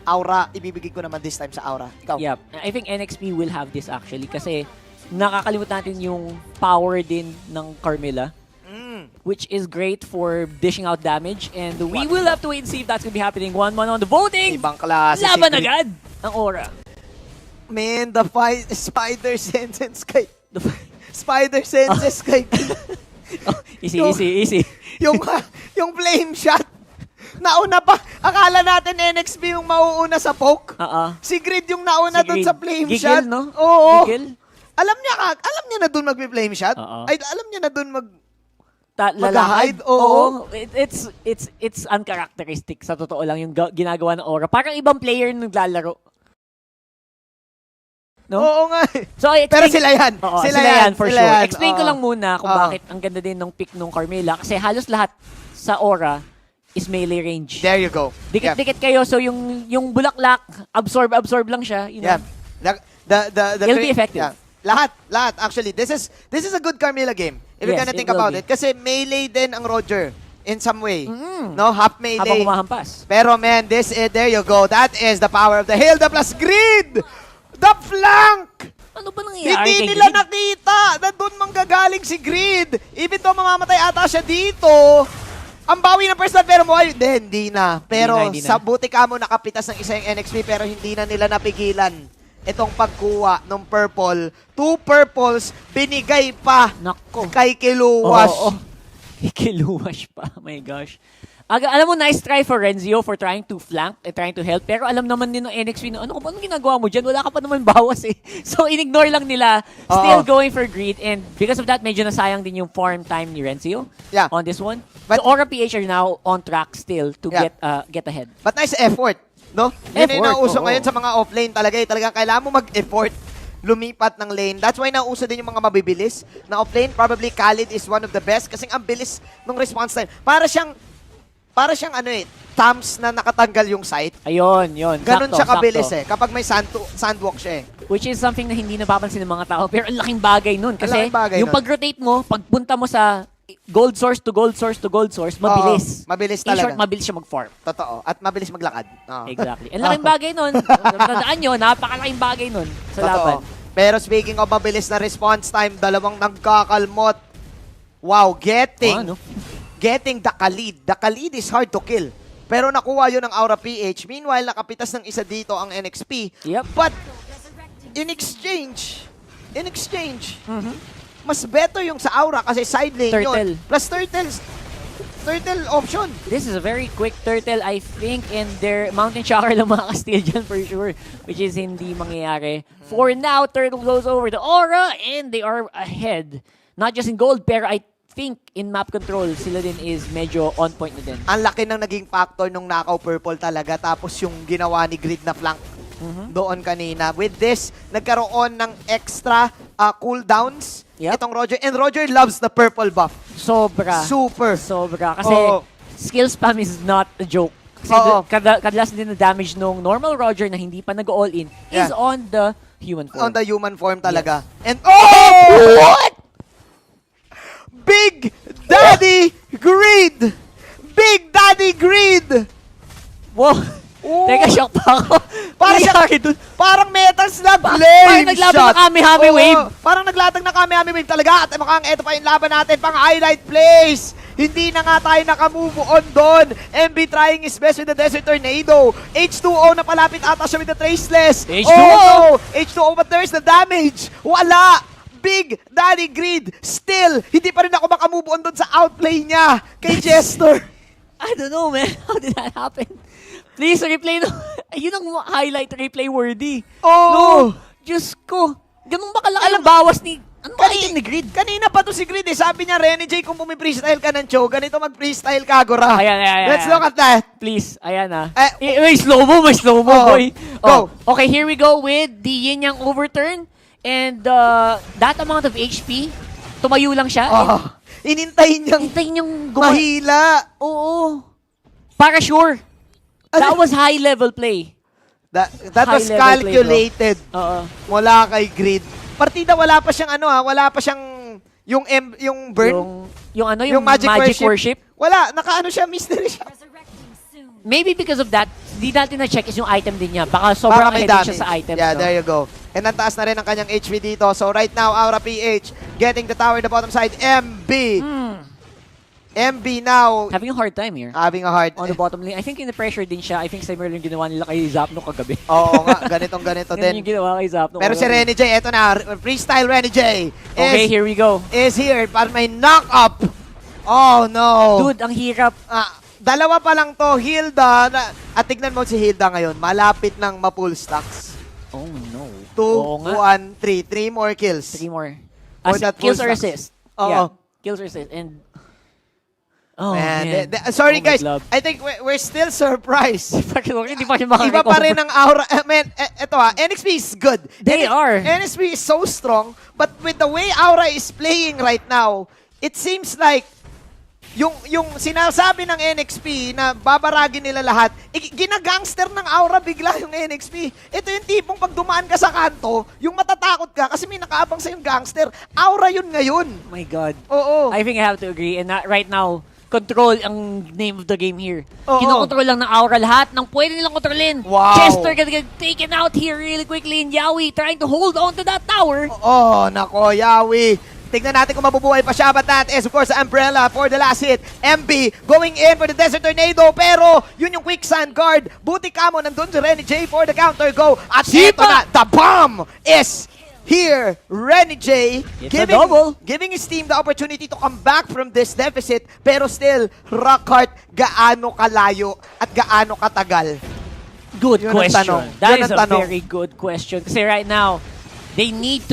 Aura, ibibigay ko naman this time sa Aura. Ikaw? Yep. I think NxP will have this actually kasi nakakalimut natin yung power din ng Carmilla, which is great for dishing out damage, and we will have to wait and see if that's gonna be happening. 1-1 on the voting! Ibang klase. Laban si Grid. agad ang Aura. Man, the spider senses kay... Spider senses kay... Oh, easy. yung flame shot. Nauna pa. Akala natin NxP yung mauuna sa poke. Si Grid yung nauna dun sa flame Gigil, shot. no? Oo. Gigil. Alam niya na dun mag-flame shot? Oo. Ay, alam niya na dun Lalakad. mag-hide? Oo. It's uncharacteristic sa totoo lang yung ginagawa ng Aura. Parang ibang player naglalaro. No? Oo nga. So, Pero sila yan. Oo, Sila yan for sila sure. yan. Explain ko Oo. lang muna kung Oo. bakit ang ganda din ng pick nung Carmilla. Kasi halos lahat sa Aura is melee range. There you go. Dikit-dikit kayo, so yung bulaklak, absorb lang siya. You know? Yeah. It'll be effective. Yeah. Lahat. Actually, this is a good Carmilla game. If you're Yes, gonna it think will about be. it. Kasi melee din ang Roger in some way. No? Half melee. Habang humahampas. Pero man, there you go. That is the power of the Hilda plus Grid! The flank! Ano ba nangyayari Hindi kay nila Grid? nakita na doon manggagaling si Grid. Even though mamamatay ata siya dito, ang bawi ng first blood pero buhay. Hindi na. Pero Hindi na. sa buti ka mo nakapitas ng isa yung NxP pero hindi na nila napigilan itong pagkuha ng purple. 2 purples, binigay pa Nako. kay Kiluwas. Oo. Kiluwas pa. Oh my gosh. Alam mo, nice try for Renzio for trying to flank and trying to help. Pero alam naman din ng NxP na, anong ginagawa mo dyan? Wala ka pa naman bawas eh. So, in-ignore lang nila. Still going for greed. And because of that, medyo nasayang din yung farm time ni Renzio on this one. But- so, Aura PH are now on track still to get ahead. But nice effort, no? Yun yung Effort, nauso oo. ngayon sa mga offlane talaga. Talagang kailangan mo mag-effort lumipat ng lane. That's why nauso din yung mga mabibilis na offlane. Probably Khalid is one of the best kasi ang bilis ng response time. Para siyang thumbs na nakatanggal yung sight. Ayun. Ganon Sakto, siya kabilis sakto. eh. Kapag may sandwalk siya eh. Which is something na hindi napapansin ng mga tao. Pero ang laking bagay nun. Kasi laking bagay yung nun. pag-rotate mo, pagpunta mo sa gold source to gold source to gold source, mabilis. Oo, mabilis In talaga. short, mabilis siya mag-farm. Totoo. At mabilis maglakad. Oo. Exactly. Ang laking bagay nun. Tandaan nyo, napakalaking bagay nun sa laban. Pero speaking of mabilis na response time, dalawang nagkakalmot. Wow, getting the Khalid. The Khalid is hard to kill. Pero nakuha yun ng Aura PH. Meanwhile, nakapitas ng isa dito ang NxP. Yep. But, in exchange, mas better yung sa Aura kasi side lane Turtle. yun. Plus turtle option. This is a very quick turtle, I think, and their mountain shocker lang makaka-steal dyan for sure, which is hindi mangyayari. For now, turtle goes over the Aura, and they are ahead. Not just in gold, pero I think in map control, sila din is medyo on point na din. Ang laki ng naging factor nung knockout purple talaga. Tapos yung ginawa ni Grid na flank doon kanina. With this, nagkaroon ng extra cooldowns itong Roger. And Roger loves the purple buff. Sobra. Super. Sobra. Kasi skill spam is not a joke. Kasi kadalas din na damage nung normal Roger na hindi pa nag-all in is on the human form. On the human form talaga. And what? Big Daddy Greed! Big Daddy Greed! Wow! Teka, shock pa ako. Parang Metal Slug Parang Flame naglaban shot. na Kami-Hami Wave. Parang naglatag na Kami-Hami Wave talaga. At mukhang eto pa yung laban natin. Pang highlight plays. Hindi na nga tayo nakamove on doon. MB trying his best with the Desert Tornado. H2O na palapit ata siya with the Traceless. H2O! Oh, no! H2O, but there's the damage. Wala! Big Daddy Greed. Still, hindi pa rin ako makamove on doon sa outplay niya kay Jester. I don't know, man. How did that happen? Please, replay no. Yun ang highlight, replay worthy. Oh! No, Diyos ko. Ganun ba kalaki ang bawas ni... Ano ba item ni Grid? Kanina pa to si Grid eh. Sabi niya, Rene J, kung pumi-freestyle ka ng show, ganito mag-freestyle ka, Gora. Ayan. Let's look at that. Please, ayan Eh, may slow-mo, Oh, boy. go. Okay, here we go with the yin yang overturn. And that amount of HP, tumayo lang siya. Inintayin niyang Hintayin yung mahila. Oo. Para sure. That was high-level play. That was High-level play, calculated Oo. mula kay Grid. Partida wala pa siyang wala pa siyang yung burn. Yung magic worship. Wala, nakaano siya, mystery siya. Maybe because of that, di natin na-check is yung item din niya. Baka sobrang may ahead siya damage. sa item. Yeah, no? there you go. And ang taas na rin ang kanyang HP dito. So right now, Aura PH getting the tower in the bottom side. MB. MB now Having a hard time here. having a hard On the bottom lane. I think in the pressure din siya. I think similar yung ginawa nila kay Zapno kagabi. Oo nga, ganito Ganun din. yung ginawa kay Zapno. Pero si Rene J, eto na, freestyle Rene J Okay, here we go. is here para may knock-up. Oh no. Dude, ang hirap. Dalawa pa lang to, Hilda. At tignan mo si Hilda ngayon, malapit ng ma-full stacks. Oh no. 2, 1, 3. 3 more kills. 3 more. For that Kills full or stacks. assist. Oo. Yeah. Kills or assist. And... Oh, Man, man. sorry Oh, my guys, glove. I think we're still surprised. Hindi pa siya Iba pa rin ang aura. Man, eto NxP is good. They are. NxP is so strong, but with the way Aura is playing right now, it seems like yung sinasabi ng NxP na babaragin nila lahat, ginagangster ng Aura bigla yung NxP. Ito yung tipong pag dumaan ka sa kanto, yung matatakot ka kasi may nakaabang sa yung gangster. Aura yun ngayon. Oh my God. Oo. I think I have to agree. And right now, control ang name of the game here. Oo. Kinokontrol lang ng Aura lahat ng pwede nilang kontrolin. Wow. Chester gonna get taken out here really quickly. And Yawi trying to hold on to that tower. Oh, nako, Yawi. Tignan natin kung mabubuhay pa siya. But that is, of course, the Umbrella for the last hit. MB going in for the Desert Tornado. Pero, yun yung quicksand guard. Buti ka mo, nandun si Rene J for the counter go. At eto na, the bomb is here. Rene J It's a double. giving his team the opportunity to come back from this deficit. Pero still, Rockhart, gaano kalayo at gaano katagal? Good Yun ang question. tanong. That Yun is ang a tanong. very good question. Kasi right now, they need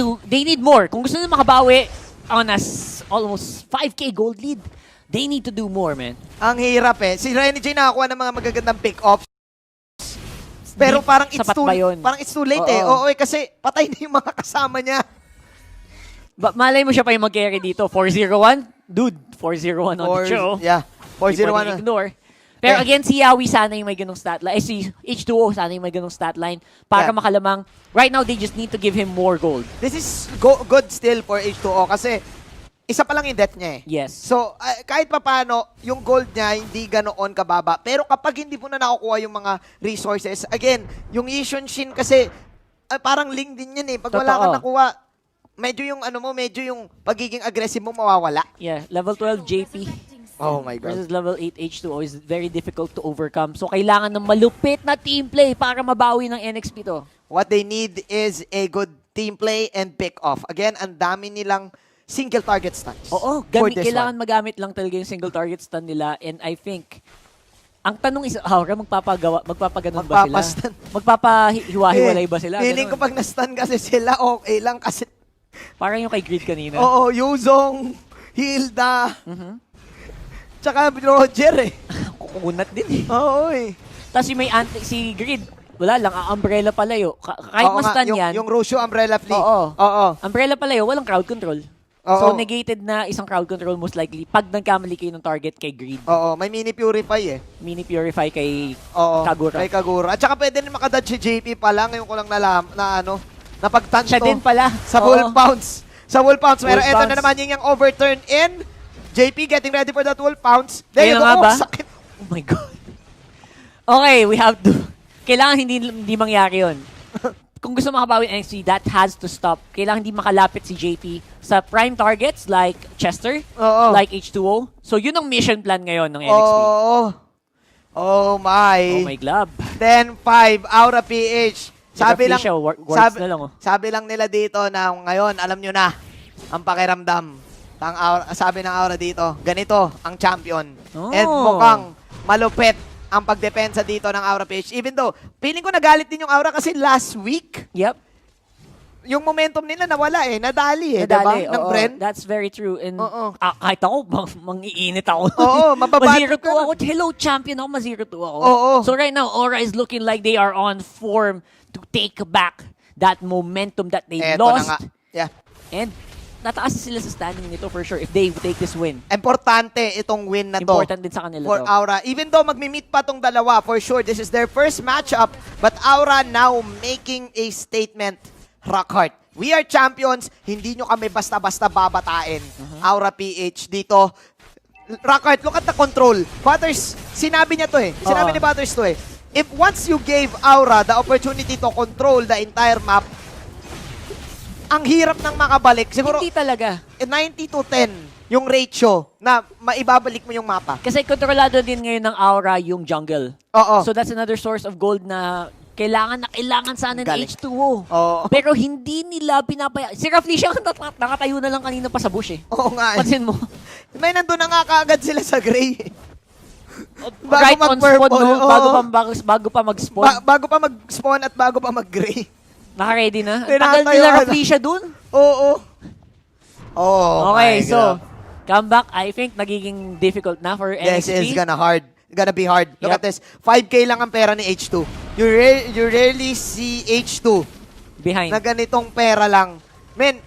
more. Kung gusto nila makabawi on a almost 5K gold lead, they need to do more, man. Ang hirap eh. Si Rene J nakakuha ng mga magagandang pick-offs. Pero parang Sapat ba yun? it's too late eh. Oo, kasi patay na yung mga kasama niya. Malay mo siya pa yung mag-carry dito. 4-0-1? Dude, 4-0-1 on the show. Yeah, Hindi 4-0-1 pwedeng ignore. Pero again, si Yawi sana yung may ganong stat line. Si H2O sana yung may ganong stat line para makalamang. Right now, they just need to give him more gold. This is good still for H2O kasi isa pa lang yung death niya eh. Yes. So, kahit pa paano, yung gold niya hindi ganoon kababa. Pero kapag hindi mo na nakukuha yung mga resources, again, yung Yishun Shin kasi parang link din yan eh. Pag wala kang nakuha, medyo yung pagiging aggressive mo mawawala. Yeah, level 12 JP. Oh my God. Versus level 8 H2O is very difficult to overcome. So, kailangan ng malupit na team play para mabawi ng NxP to. What they need is a good team play and pick off. Again, ang dami nilang single target stuns. Oo, kailangan magamit lang talaga yung single target stun nila. And I think, ang tanong is, Aura, magpapaganon ba sila? Magpapahiwa-hiwalay ba sila? Feeling ko pag na-stun kasi sila, okay lang kasi... Parang yung kay Grid kanina. Oo, Yuzong, Hilda, tsaka Roger eh. Kukunat din eh. Oo eh. Tapos si Grid, wala lang, umbrella palayo. Kahit ma-stun yan. Yung Rusho Umbrella Fleet. Oo. Umbrella palayo, walang crowd control. Oo. So, negated na isang crowd control most likely pag nagkamali kayo ng target kay Greed. Oo, may mini purify eh. Mini purify kay Oo, Kagura. kay Kagura. At saka pwede rin makadodge si JP pa lang. Ngayon ko lang napagtanto. Siya din pala. Sa Wolf Pounce. Sa Wolf Pounce. Pero Wolf eto Pounce. na naman yung overturn in. JP getting ready for that Wolf Pounce. There you Kaya go. nga ba? Sakit. Oh my God. Okay, we have to. Kailangan hindi mangyari yun. kung gusto makabawi ng NXP, that has to stop. Kailangan hindi makalapit si JP sa prime targets like Chester, Oo. like H2O. So, yun ang mission plan ngayon ng NXP. Oh my. Oh my glove. 10-5, Aura PH. Sabi lang, Siya, wards na lang, oh. sabi lang nila dito na ngayon, alam nyo na, ang pakiramdam. Sabi ng Aura dito, ganito ang champion. Oh. And mukhang malupit ang pagdepensa dito ng Aura PH. Even though, feeling ko nagalit din yung Aura kasi last week, Yep. yung momentum nila nawala nadali Nadali, diba? Ng oo, Bren. that's very true. And Oo. kahit ako, mangiinit ako. Oo, mababato Ma-0-2 ako. Hello, champion ako. Ma-0-2 ako. Oo. So right now, Aura is looking like they are on form to take back that momentum that they Eto lost. na nga. Yeah. And tataas sila sa standing nito for sure if they take this win. Importante itong win na to. Important din sa kanila For to. Aura. Even though magmi-meet pa tong dalawa, for sure, this is their first matchup. But Aura now making a statement. Rockhart, we are champions. Hindi nyo kami basta-basta babatain. Aura PH dito. Rockhart, look at the control. Butters, sinabi niya to Sinabi ni Butters to If once you gave Aura the opportunity to control the entire map, ang hirap nang makabalik. Siguro, Hindi talaga. 90 to 10 yung ratio na maibabalik mo yung mapa. Kasi kontrolado din ngayon ng Aura yung jungle. Oo. So that's another source of gold na kailangan sana ng Galing. H2O. Oo. Pero hindi nila pinapaya. Si Rafflesia nakatayo na lang kanina pa sa bush Oo nga. Pansin mo. May nandun na nga kaagad sila sa gray. Right on spawn, no? Oo. Bago pa mag-spawn. Bago pa mag-spawn at bago pa mag-gray. Naka-ready na. Tinatayo Tagal nila na. Rafflesia dun. Oo. Oh, Okay, my so, God. comeback, I think, nagiging difficult na for Yes, NxP. it's gonna be hard. Look Yep. at this. 5K lang ang pera ni H2. You rarely see H2 Behind. na ganitong pera lang. Men,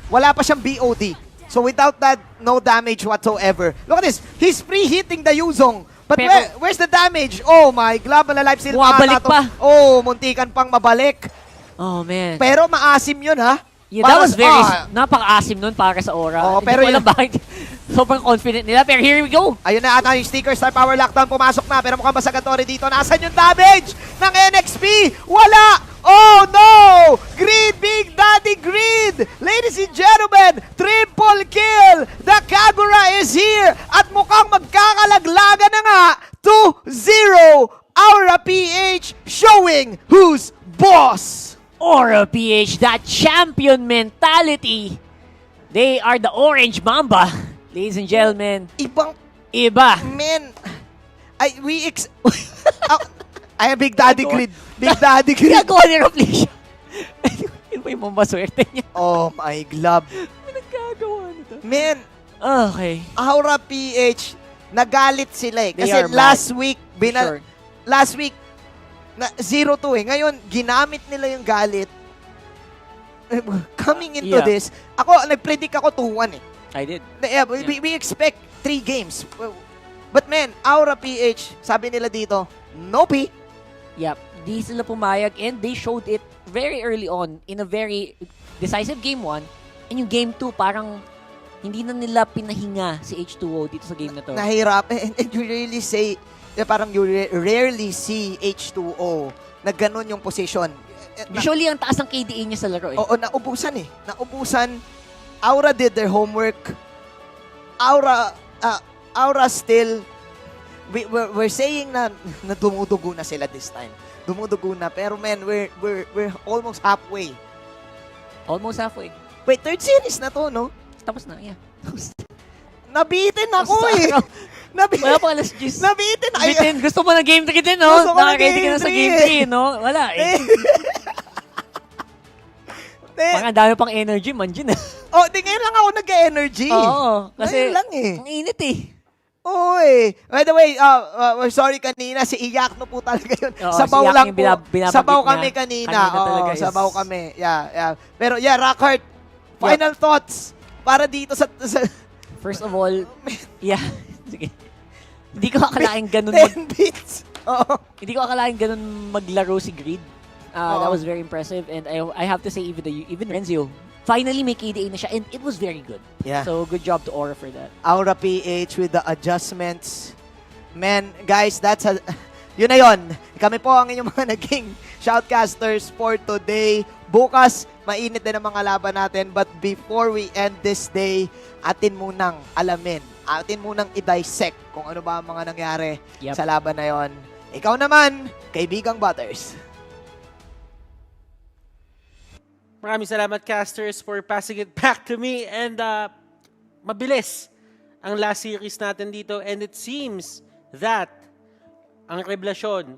wala pa siyang BOD. So without that, no damage whatsoever. Look at this. He's pre-hitting the Yuzong. But Pero- where's the damage? Oh my, glove na life steal. Bumabalik pa. Oh, muntikan pang mabalik. Oh, man. Pero maasim yun, ha? Yeah, that was very, Ah, napaka-asim nun para sa Aura. Oo, Hindi pero ko alam bakit. Sobrang confident nila. Pero here we go. ayun na ata yung sticker, Star Power Lockdown, pumasok na. Pero mukhang masagatory dito. Nasaan yung damage ng NxP? Wala! Oh no! Greed, Big Daddy Greed! Ladies and gentlemen, triple kill! The Kagura is here! At mukhang magkakalaglaga na nga. 2-0! Aura PH showing who's boss! Aura PH, that champion mentality. They are the Orange Mamba. Ladies and gentlemen, Ibang, iba. man, ay, Big Daddy Greed. Big Daddy Greed. Ginagawa ni Rafflesia. Yun ba yung mambaswerte niya? Oh my glove. Ano nagkagawa nito? Man, Okay. Aura PH, nagalit sila They Kasi are mad. last week, Sure. last week, na 0-2 Ngayon, ginamit nila yung galit. Coming into Yeah. this, ako, nag-predict ako 2-1 I did. Yeah, we expect 3 games. But man, Aura PH, sabi nila dito, nope. Yep. Di sila pumayag and they showed it very early on in a very decisive game 1. And yung game 2, parang hindi na nila pinahinga si H2O dito sa game na to. Nahirap. And you really say, parang you rarely see H2O na ganun yung position. Usually, ang taas ng KDA niya sa laro eh. Oo, naubusan Naubusan. Aura did their homework. Aura still, we're saying na dumudugo na sila this time. Dumudugo na. Pero man, we're almost halfway. Almost halfway. Wait, third series na to, no? Tapos na, yeah. Nabitin ako Basta eh. araw. Wala pa alas 10. Nabitin. Ay, Bitin, gusto mo ng game 3 din, no? Gusto ko ng Nakaready ka na game sa 3 game 3, no? Wala eh. Parang dami pang energy, manjin ah. Oh, di ngayon lang ako nag-energy. Oo, kasi Ngayon lang eh. ang init eh. Oy. By the way, we're sorry kanina, si Iyak no po talaga yun. Oo, Sabaw si Iyak lang yung po. binabanggit Sabaw niya. kami kanina. Kanina Oo, talaga is- sabaw kami. Yeah. Pero yeah, Rockhart, final thoughts para dito sa First of all, yeah. Sige. Hindi ko akalain ganun 10 bits. Oo. hindi ko akalain ganun maglaro si Greed. Oo. That was very impressive and I have to say even Renzio finally may KDA na siya and it was very good. Yeah. So good job to Aura for that. Aura PH with the adjustments. Man, guys, yun na yun. Kami po ang inyong mga naging Shoutcasters for today. Bukas, mainit din ang mga laban natin. But before we end this day, atin munang alamin, atin munang i-dissect kung ano ba ang mga nangyari sa laban na yon. Ikaw naman, kaibigang Butters. Maraming salamat, casters, for passing it back to me. And mabilis ang last series natin dito. And it seems that ang revolusyon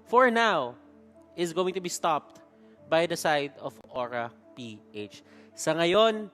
for now is going to be stopped by the side of Aura PH. Sa ngayon,